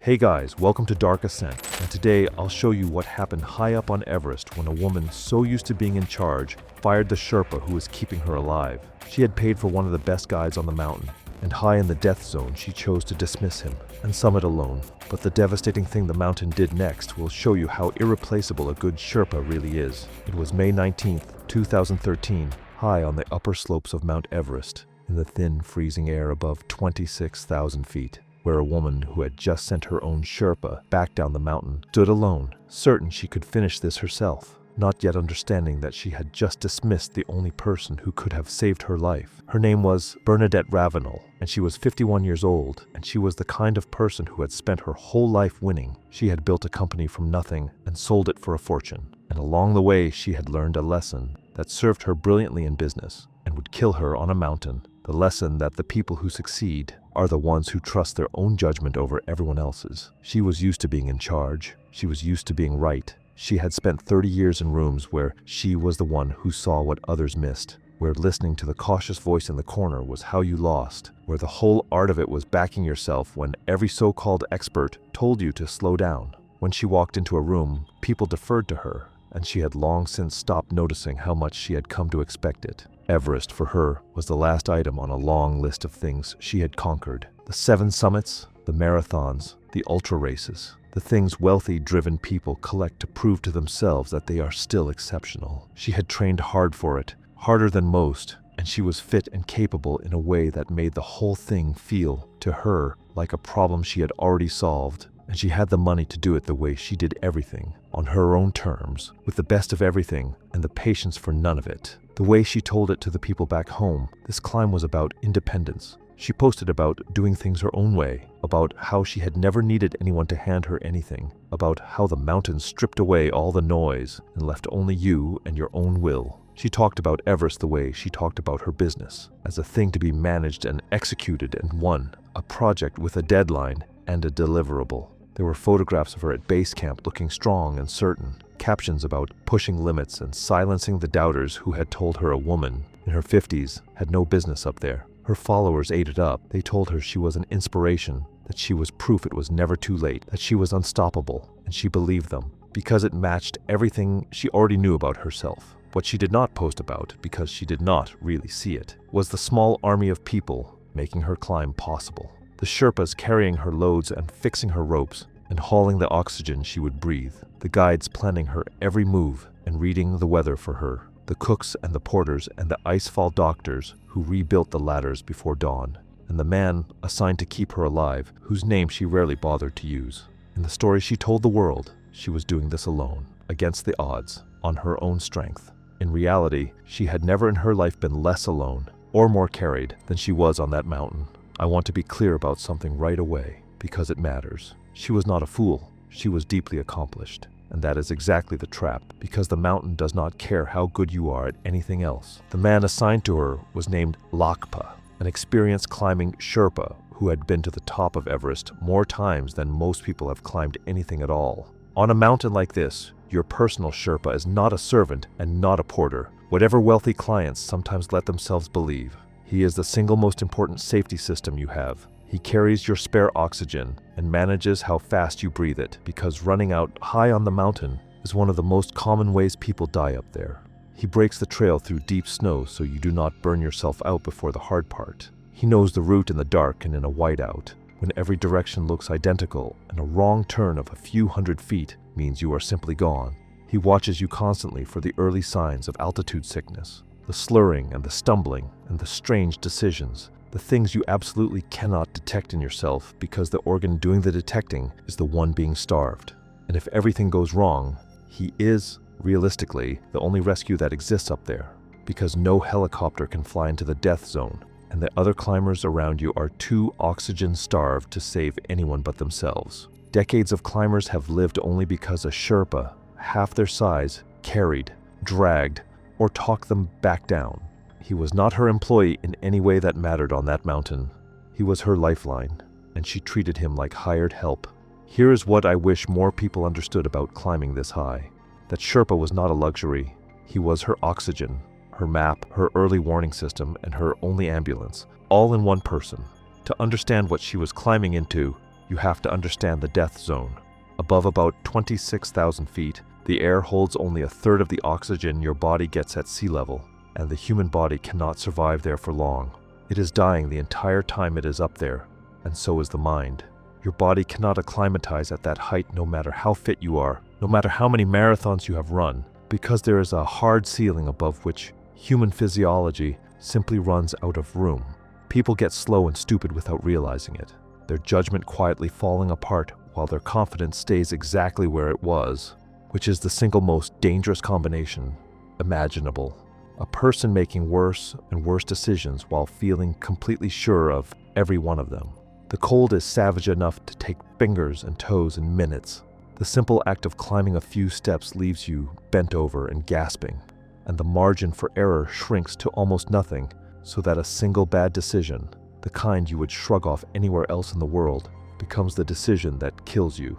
Hey guys, welcome to Dark Ascent, and today I'll show you what happened high up on Everest when a woman so used to being in charge fired the Sherpa who was keeping her alive. She had paid for one of the best guides on the mountain, and high in the death zone she chose to dismiss him and summit alone. But the devastating thing the mountain did next will show you how irreplaceable a good Sherpa really is. It was May 19th, 2013, high on the upper slopes of Mount Everest, in the thin, freezing air above 26,000 feet. Where a woman who had just sent her own Sherpa back down the mountain stood alone, certain she could finish this herself, not yet understanding that she had just dismissed the only person who could have saved her life. Her name was Bernadette Ravenel, and she was 51 years old, and she was the kind of person who had spent her whole life winning. She had built a company from nothing and sold it for a fortune, and along the way she had learned a lesson that served her brilliantly in business and would kill her on a mountain. The lesson that the people who succeed are the ones who trust their own judgment over everyone else's. She was used to being in charge. She was used to being right. She had spent 30 years in rooms where she was the one who saw what others missed, where listening to the cautious voice in the corner was how you lost, where the whole art of it was backing yourself when every so-called expert told you to slow down. When she walked into a room, people deferred to her, and she had long since stopped noticing how much she had come to expect it. Everest, for her, was the last item on a long list of things she had conquered. The 7 summits, the marathons, the ultra races, the things wealthy, driven people collect to prove to themselves that they are still exceptional. She had trained hard for it, harder than most, and she was fit and capable in a way that made the whole thing feel, to her, like a problem she had already solved. And she had the money to do it the way she did everything, on her own terms, with the best of everything and the patience for none of it. The way she told it to the people back home, this climb was about independence. She posted about doing things her own way, about how she had never needed anyone to hand her anything, about how the mountains stripped away all the noise and left only you and your own will. She talked about Everest the way she talked about her business, as a thing to be managed and executed and won, a project with a deadline and a deliverable. There were photographs of her at base camp looking strong and certain, captions about pushing limits and silencing the doubters who had told her a woman in her 50s had no business up there. Her followers ate it up. They told her she was an inspiration, that she was proof it was never too late, that she was unstoppable, and she believed them because it matched everything she already knew about herself. What she did not post about, because she did not really see it, was the small army of people making her climb possible. The Sherpas carrying her loads and fixing her ropes and hauling the oxygen she would breathe. The guides planning her every move and reading the weather for her. The cooks and the porters and the icefall doctors who rebuilt the ladders before dawn. And the man assigned to keep her alive, whose name she rarely bothered to use. In the story she told the world, she was doing this alone, against the odds, on her own strength. In reality, she had never in her life been less alone or more carried than she was on that mountain. I want to be clear about something right away, because it matters. She was not a fool. She was deeply accomplished. And that is exactly the trap, because the mountain does not care how good you are at anything else. The man assigned to her was named Lakpa, an experienced climbing Sherpa who had been to the top of Everest more times than most people have climbed anything at all. On a mountain like this, your personal Sherpa is not a servant and not a porter, whatever wealthy clients sometimes let themselves believe. He is the single most important safety system you have. He carries your spare oxygen and manages how fast you breathe it, because running out high on the mountain is one of the most common ways people die up there. He breaks the trail through deep snow so you do not burn yourself out before the hard part. He knows the route in the dark and in a whiteout, when every direction looks identical and a wrong turn of a few hundred feet means you are simply gone. He watches you constantly for the early signs of altitude sickness, the slurring and the stumbling and the strange decisions, the things you absolutely cannot detect in yourself because the organ doing the detecting is the one being starved. And if everything goes wrong, he is, realistically, the only rescue that exists up there, because no helicopter can fly into the death zone, and the other climbers around you are too oxygen-starved to save anyone but themselves. Decades of climbers have lived only because a Sherpa, half their size, carried, dragged, or talked them back down. He was not her employee in any way that mattered on that mountain. He was her lifeline, and she treated him like hired help. Here is what I wish more people understood about climbing this high. That Sherpa was not a luxury. He was her oxygen, her map, her early warning system, and her only ambulance, all in one person. To understand what she was climbing into, you have to understand the death zone. Above about 26,000 feet, the air holds only a third of the oxygen your body gets at sea level, and the human body cannot survive there for long. It is dying the entire time it is up there, and so is the mind. Your body cannot acclimatize at that height no matter how fit you are, no matter how many marathons you have run, because there is a hard ceiling above which human physiology simply runs out of room. People get slow and stupid without realizing it, their judgment quietly falling apart while their confidence stays exactly where it was, which is the single most dangerous combination imaginable. A person making worse and worse decisions while feeling completely sure of every one of them. The cold is savage enough to take fingers and toes in minutes. The simple act of climbing a few steps leaves you bent over and gasping, and the margin for error shrinks to almost nothing, so that a single bad decision, the kind you would shrug off anywhere else in the world, becomes the decision that kills you.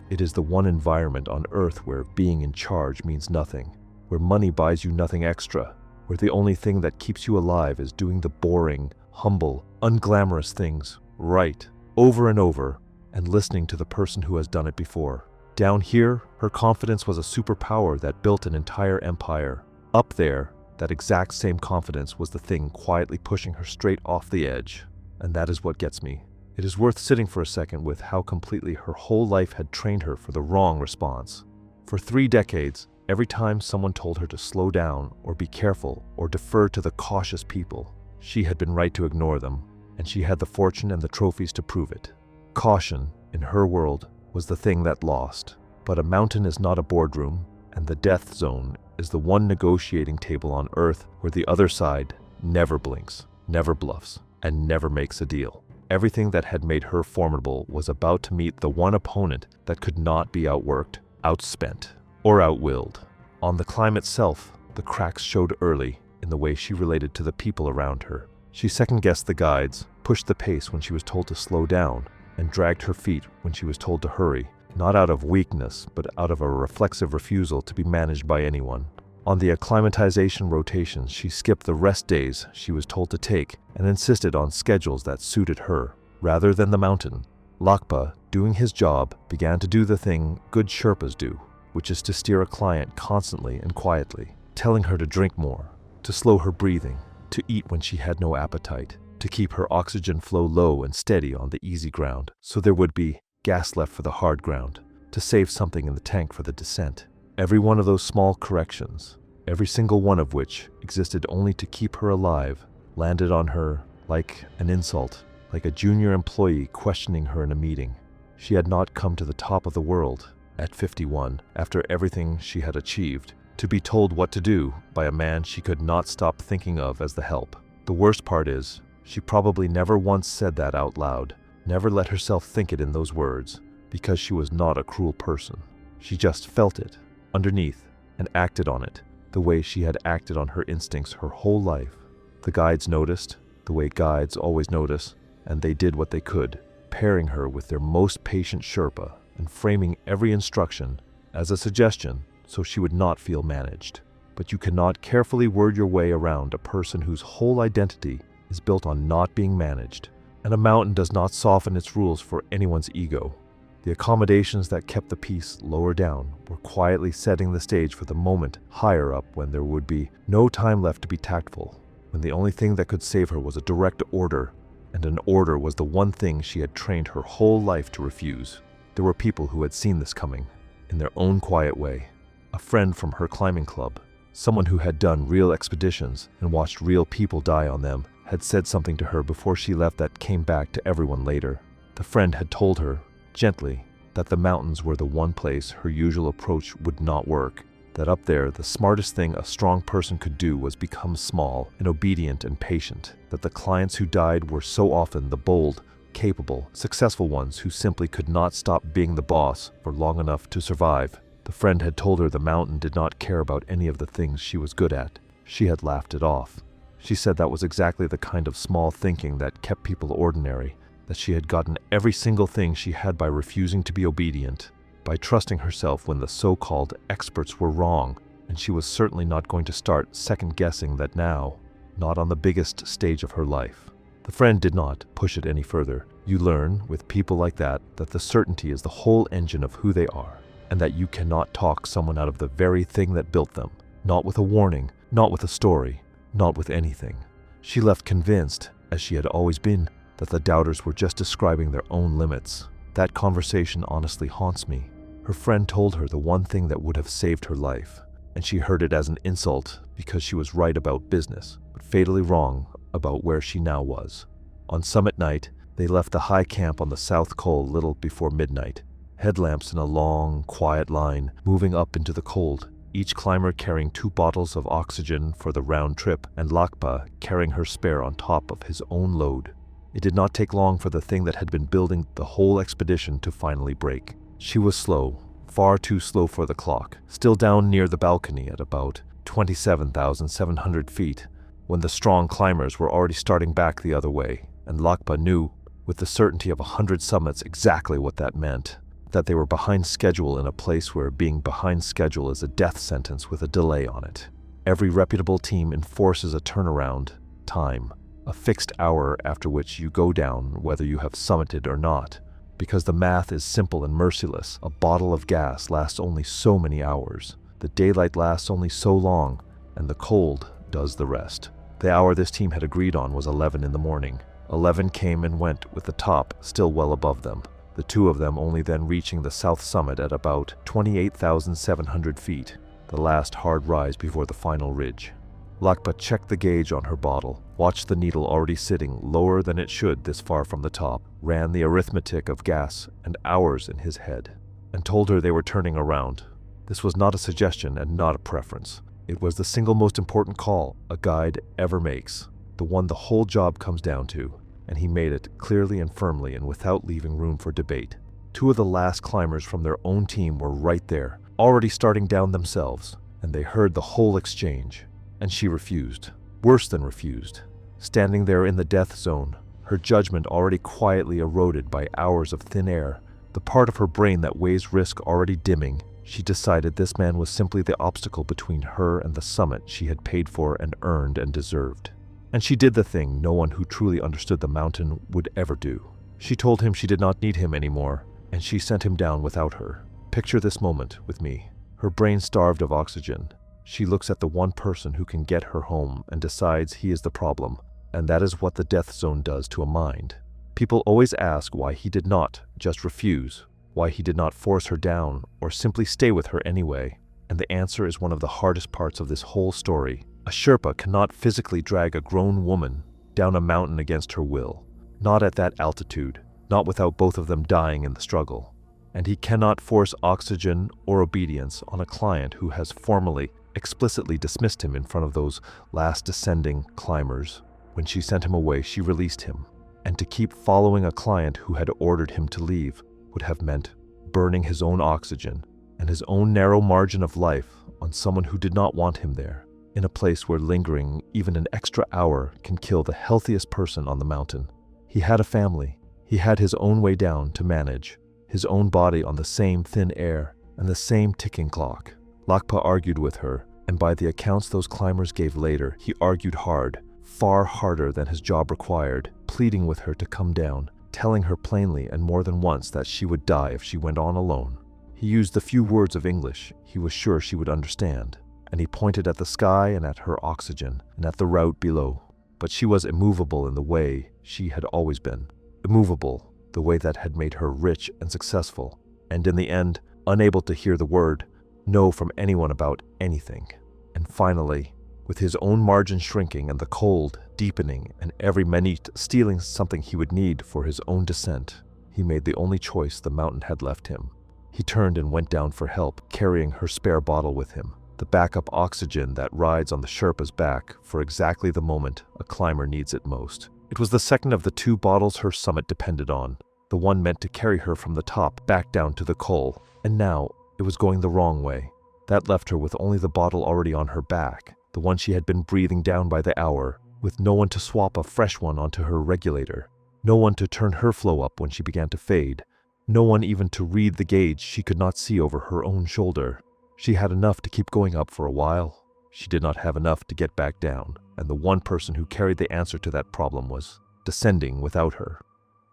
It is the one environment on Earth where being in charge means nothing, where money buys you nothing extra, where the only thing that keeps you alive is doing the boring, humble, unglamorous things right, over and over, and listening to the person who has done it before. Down here, her confidence was a superpower that built an entire empire. Up there, that exact same confidence was the thing quietly pushing her straight off the edge. And that is what gets me. It is worth sitting for a second with how completely her whole life had trained her for the wrong response. For 3 decades, every time someone told her to slow down or be careful or defer to the cautious people, she had been right to ignore them, and she had the fortune and the trophies to prove it. Caution, in her world, was the thing that lost. But a mountain is not a boardroom, and the death zone is the one negotiating table on Earth where the other side never blinks, never bluffs, and never makes a deal. Everything that had made her formidable was about to meet the one opponent that could not be outworked, outspent, or outwilled. On the climb itself, the cracks showed early in the way she related to the people around her. She second-guessed the guides, pushed the pace when she was told to slow down, and dragged her feet when she was told to hurry, not out of weakness, but out of a reflexive refusal to be managed by anyone. On the acclimatization rotations, she skipped the rest days she was told to take and insisted on schedules that suited her, rather than the mountain. Lakpa, doing his job, began to do the thing good Sherpas do, which is to steer a client constantly and quietly, telling her to drink more, to slow her breathing, to eat when she had no appetite, to keep her oxygen flow low and steady on the easy ground, so there would be gas left for the hard ground, to save something in the tank for the descent. Every one of those small corrections, every single one of which existed only to keep her alive, landed on her like an insult, like a junior employee questioning her in a meeting. She had not come to the top of the world, at 51, after everything she had achieved, to be told what to do by a man she could not stop thinking of as the help. The worst part is, she probably never once said that out loud, never let herself think it in those words, because she was not a cruel person. She just felt it, underneath, and acted on it, the way she had acted on her instincts her whole life. The guides noticed, the way guides always notice, and they did what they could, pairing her with their most patient Sherpa and framing every instruction as a suggestion so she would not feel managed. But you cannot carefully word your way around a person whose whole identity is built on not being managed, and a mountain does not soften its rules for anyone's ego. The accommodations that kept the peace lower down were quietly setting the stage for the moment higher up when there would be no time left to be tactful, when the only thing that could save her was a direct order, and an order was the one thing she had trained her whole life to refuse. There were people who had seen this coming, in their own quiet way. A friend from her climbing club, someone who had done real expeditions and watched real people die on them, had said something to her before she left that came back to everyone later. The friend had told her, gently, that the mountains were the one place her usual approach would not work, that up there the smartest thing a strong person could do was become small and obedient and patient, that the clients who died were so often the bold, capable, successful ones who simply could not stop being the boss for long enough to survive. The friend had told her the mountain did not care about any of the things she was good at. She had laughed it off. She said that was exactly the kind of small thinking that kept people ordinary, that she had gotten every single thing she had by refusing to be obedient, by trusting herself when the so-called experts were wrong, and she was certainly not going to start second-guessing that now, not on the biggest stage of her life. The friend did not push it any further, You learn, with people like that the certainty is the whole engine of who they are, and that you cannot talk someone out of the very thing that built them. Not with a warning, not with a story, not with anything. She left convinced, as she had always been, that the doubters were just describing their own limits. That conversation honestly haunts me. Her friend told her the one thing that would have saved her life, and she heard it as an insult because she was right about business, but fatally wrong about where she now was. On summit night, they left the high camp on the south col little before midnight, headlamps in a long, quiet line moving up into the cold, each climber carrying 2 bottles of oxygen for the round trip, and Lakpa carrying her spare on top of his own load. It did not take long for the thing that had been building the whole expedition to finally break. She was slow, far too slow for the clock, still down near the balcony at about 27,700 feet, when the strong climbers were already starting back the other way, and Lakpa knew, with the certainty of 100 summits, exactly what that meant. That they were behind schedule in a place where being behind schedule is a death sentence with a delay on it. Every reputable team enforces a turnaround time, a fixed hour after which you go down whether you have summited or not. Because the math is simple and merciless, a bottle of gas lasts only so many hours, the daylight lasts only so long, and the cold does the rest. The hour this team had agreed on was 11 in the morning. 11 came and went with the top still well above them, the 2 of them only then reaching the south summit at about 28,700 feet, the last hard rise before the final ridge. Lakpa checked the gauge on her bottle, watched the needle already sitting lower than it should this far from the top, ran the arithmetic of gas and hours in his head, and told her they were turning around. This was not a suggestion and not a preference. It was the single most important call a guide ever makes, the one the whole job comes down to, and he made it clearly and firmly and without leaving room for debate. 2 of the last climbers from their own team were right there, already starting down themselves, and they heard the whole exchange. And she refused, worse than refused. Standing there in the death zone, her judgment already quietly eroded by hours of thin air, the part of her brain that weighs risk already dimming, she decided this man was simply the obstacle between her and the summit she had paid for and earned and deserved. And she did the thing no one who truly understood the mountain would ever do. She told him she did not need him anymore, and she sent him down without her. Picture this moment with me. Her brain starved of oxygen. She looks at the one person who can get her home and decides he is the problem, and that is what the death zone does to a mind. People always ask why he did not just refuse, why he did not force her down or simply stay with her anyway, and the answer is one of the hardest parts of this whole story. A Sherpa cannot physically drag a grown woman down a mountain against her will, not at that altitude, not without both of them dying in the struggle. And he cannot force oxygen or obedience on a client who has formally, explicitly dismissed him in front of those last descending climbers. When she sent him away, she released him, and to keep following a client who had ordered him to leave would have meant burning his own oxygen and his own narrow margin of life on someone who did not want him there, in a place where lingering even an extra hour can kill the healthiest person on the mountain. He had a family. He had his own way down to manage, his own body on the same thin air and the same ticking clock. Lakpa argued with her, and by the accounts those climbers gave later, he argued hard, far harder than his job required, pleading with her to come down, telling her plainly and more than once that she would die if she went on alone. He used the few words of English he was sure she would understand, and he pointed at the sky and at her oxygen and at the route below. But she was immovable in the way she had always been, immovable, the way that had made her rich and successful, and in the end, unable to hear the word no from anyone about anything. And finally, with his own margin shrinking and the cold deepening and every minute stealing something he would need for his own descent, he made the only choice the mountain had left him. He turned and went down for help, carrying her spare bottle with him, the backup oxygen that rides on the Sherpa's back for exactly the moment a climber needs it most. It was the second of the 2 bottles her summit depended on, the one meant to carry her from the top back down to the col, and now it was going the wrong way. That left her with only the bottle already on her back, the one she had been breathing down by the hour, with no one to swap a fresh one onto her regulator, no one to turn her flow up when she began to fade, no one even to read the gauge she could not see over her own shoulder. She had enough to keep going up for a while. She did not have enough to get back down, and the one person who carried the answer to that problem was descending without her.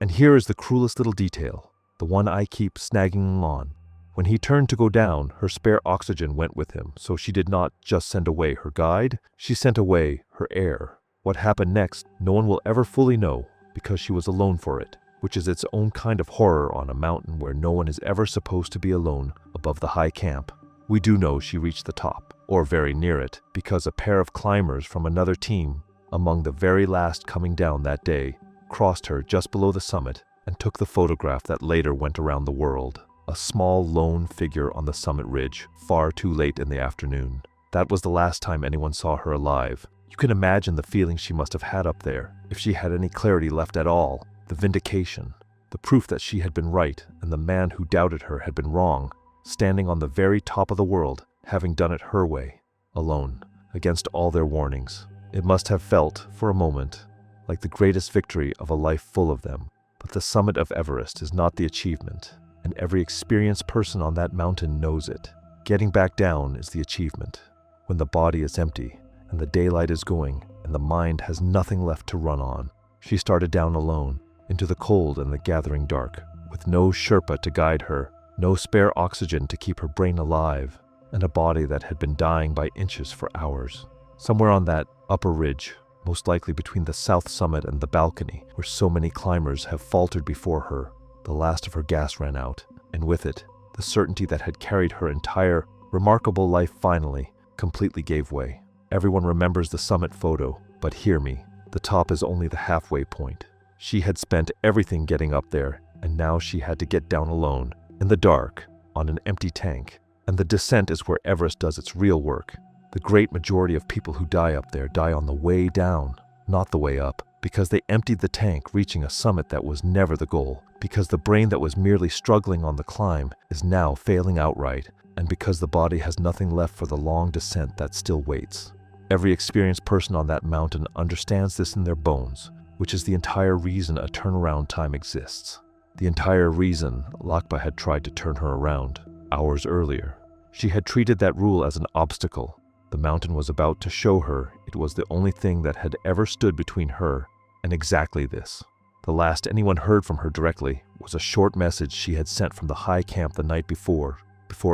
And here is the cruelest little detail, the one I keep snagging on. When he turned to go down, her spare oxygen went with him, so she did not just send away her guide, she sent away her air. What happened next, no one will ever fully know, because she was alone for it, which is its own kind of horror on a mountain where no one is ever supposed to be alone above the high camp. We do know she reached the top, or very near it, because a pair of climbers from another team, among the very last coming down that day, crossed her just below the summit and took the photograph that later went around the world. A small lone figure on the summit ridge, far too late in the afternoon. That was the last time anyone saw her alive. You can imagine the feeling she must have had up there, if she had any clarity left at all. The vindication, the proof that she had been right and the man who doubted her had been wrong, standing on the very top of the world, having done it her way, alone, against all their warnings. It must have felt, for a moment, like the greatest victory of a life full of them. But the summit of Everest is not the achievement, and every experienced person on that mountain knows it. Getting back down is the achievement. When the body is empty, and the daylight is going, and the mind has nothing left to run on. She started down alone, into the cold and the gathering dark, with no Sherpa to guide her, no spare oxygen to keep her brain alive, and a body that had been dying by inches for hours. Somewhere on that upper ridge, most likely between the south summit and the balcony, where so many climbers have faltered before her, the last of her gas ran out, and with it, the certainty that had carried her entire, remarkable life finally, completely gave way. Everyone remembers the summit photo, but hear me, the top is only the halfway point. She had spent everything getting up there, and now she had to get down alone, in the dark, on an empty tank. And the descent is where Everest does its real work. The great majority of people who die up there die on the way down, not the way up, because they emptied the tank reaching a summit that was never the goal, because the brain that was merely struggling on the climb is now failing outright, and because the body has nothing left for the long descent that still waits. Every experienced person on that mountain understands this in their bones, which is the entire reason a turnaround time exists. The entire reason Lakpa had tried to turn her around hours earlier. She had treated that rule as an obstacle. The mountain was about to show her it was the only thing that had ever stood between her and exactly this. The last anyone heard from her directly was a short message she had sent from the high camp the night before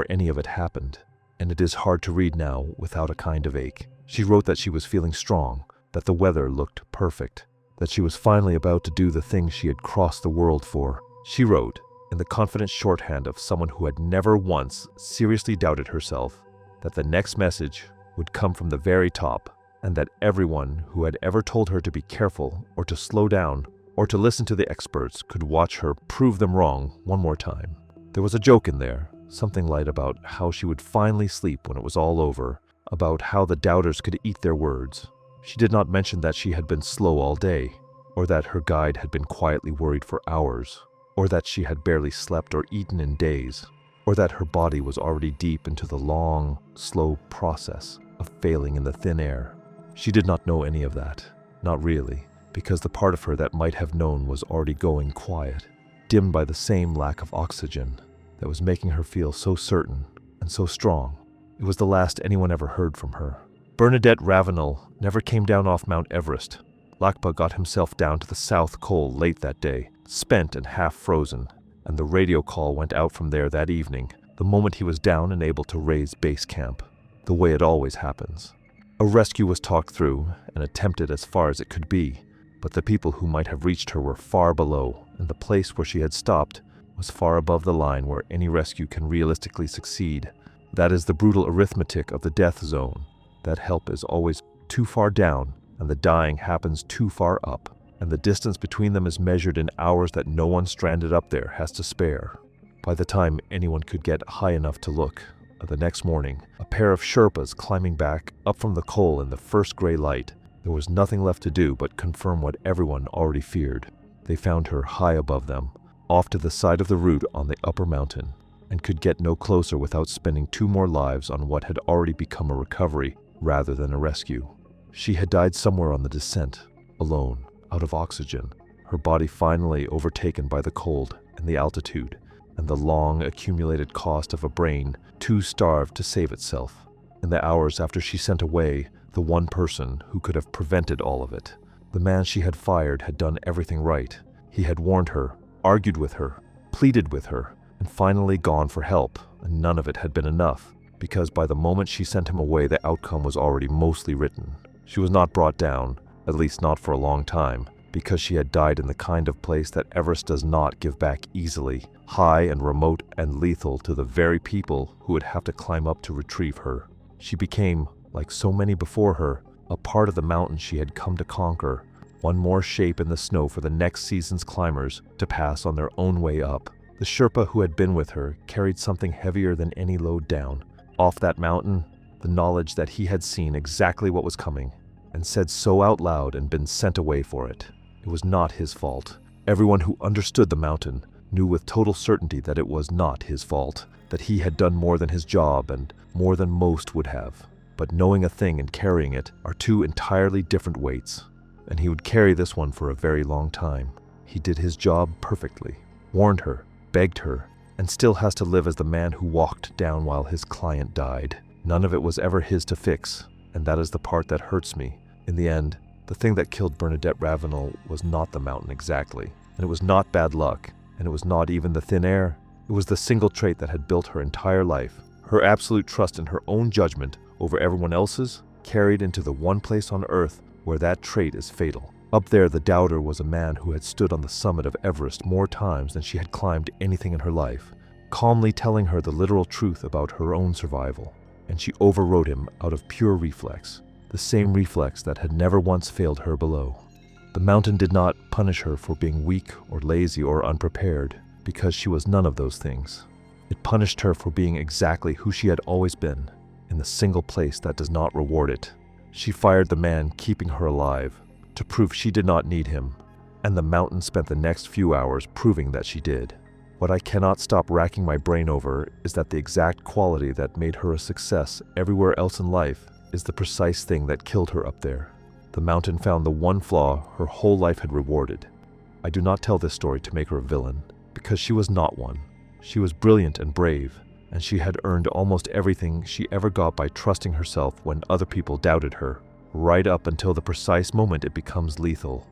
any of it happened, and it is hard to read now without a kind of ache. She wrote that she was feeling strong, that the weather looked perfect, that she was finally about to do the thing she had crossed the world for. She wrote, in the confident shorthand of someone who had never once seriously doubted herself, that the next message would come from the very top, and that everyone who had ever told her to be careful or to slow down or to listen to the experts could watch her prove them wrong one more time. There was a joke in there, something light about how she would finally sleep when it was all over, about how the doubters could eat their words. She did not mention that she had been slow all day, or that her guide had been quietly worried for hours, or that she had barely slept or eaten in days, or that her body was already deep into the long, slow process of failing in the thin air. She did not know any of that, not really, because the part of her that might have known was already going quiet, dimmed by the same lack of oxygen that was making her feel so certain and so strong. It was the last anyone ever heard from her. Bernadette Ravenel never came down off Mount Everest. Lakpa got himself down to the South Col late that day, spent and half frozen, and the radio call went out from there that evening, the moment he was down and able to raise base camp, the way it always happens. A rescue was talked through and attempted as far as it could be, but the people who might have reached her were far below, and the place where she had stopped was far above the line where any rescue can realistically succeed. That is the brutal arithmetic of the death zone. That help is always too far down, and the dying happens too far up, and the distance between them is measured in hours that no one stranded up there has to spare. By the time anyone could get high enough to look, the next morning, a pair of Sherpas climbing back up from the col in the first gray light, there was nothing left to do but confirm what everyone already feared. They found her high above them, off to the side of the route on the upper mountain, and could get no closer without spending 2 more lives on what had already become a recovery rather than a rescue. She had died somewhere on the descent, alone, out of oxygen, her body finally overtaken by the cold and the altitude, and the long accumulated cost of a brain too starved to save itself. In the hours after she sent away the one person who could have prevented all of it, the man she had fired had done everything right. He had warned her, argued with her, pleaded with her, and finally gone for help, and none of it had been enough, because by the moment she sent him away, the outcome was already mostly written. She was not brought down, at least not for a long time, because she had died in the kind of place that Everest does not give back easily, high and remote and lethal to the very people who would have to climb up to retrieve her. She became, like so many before her, a part of the mountain she had come to conquer, one more shape in the snow for the next season's climbers to pass on their own way up. The Sherpa who had been with her carried something heavier than any load down. Off that mountain, the knowledge that he had seen exactly what was coming, and said so out loud and been sent away for it. It was not his fault. Everyone who understood the mountain knew with total certainty that it was not his fault, that he had done more than his job and more than most would have. But knowing a thing and carrying it are two entirely different weights, and he would carry this one for a very long time. He did his job perfectly, warned her, begged her, and still has to live as the man who walked down while his client died. None of it was ever his to fix, and that is the part that hurts me. In the end, the thing that killed Bernadette Ravenel was not the mountain exactly, and it was not bad luck, and it was not even the thin air. It was the single trait that had built her entire life, her absolute trust in her own judgment over everyone else's, carried into the one place on earth where that trait is fatal. Up there, the doubter was a man who had stood on the summit of Everest more times than she had climbed anything in her life, calmly telling her the literal truth about her own survival, and she overrode him out of pure reflex, the same reflex that had never once failed her below. The mountain did not punish her for being weak or lazy or unprepared, because she was none of those things. It punished her for being exactly who she had always been, in the single place that does not reward it. She fired the man keeping her alive, to prove she did not need him, and the mountain spent the next few hours proving that she did. What I cannot stop racking my brain over is that the exact quality that made her a success everywhere else in life is the precise thing that killed her up there. The mountain found the one flaw her whole life had rewarded. I do not tell this story to make her a villain, because she was not one. She was brilliant and brave, and she had earned almost everything she ever got by trusting herself when other people doubted her, right up until the precise moment it becomes lethal.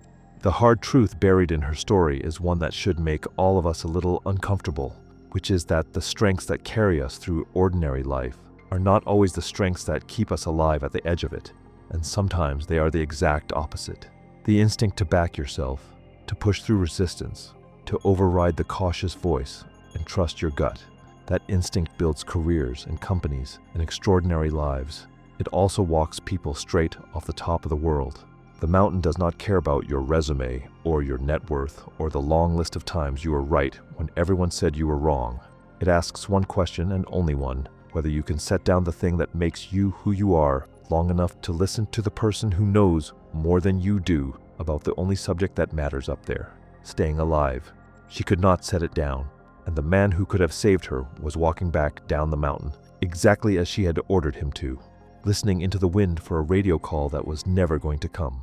The hard truth buried in her story is one that should make all of us a little uncomfortable, which is that the strengths that carry us through ordinary life are not always the strengths that keep us alive at the edge of it, and sometimes they are the exact opposite. The instinct to back yourself, to push through resistance, to override the cautious voice and trust your gut. That instinct builds careers and companies and extraordinary lives. It also walks people straight off the top of the world. The mountain does not care about your resume or your net worth or the long list of times you were right when everyone said you were wrong. It asks one question and only one: whether you can set down the thing that makes you who you are long enough to listen to the person who knows more than you do about the only subject that matters up there, staying alive. She could not set it down, and the man who could have saved her was walking back down the mountain, exactly as she had ordered him to, listening into the wind for a radio call that was never going to come.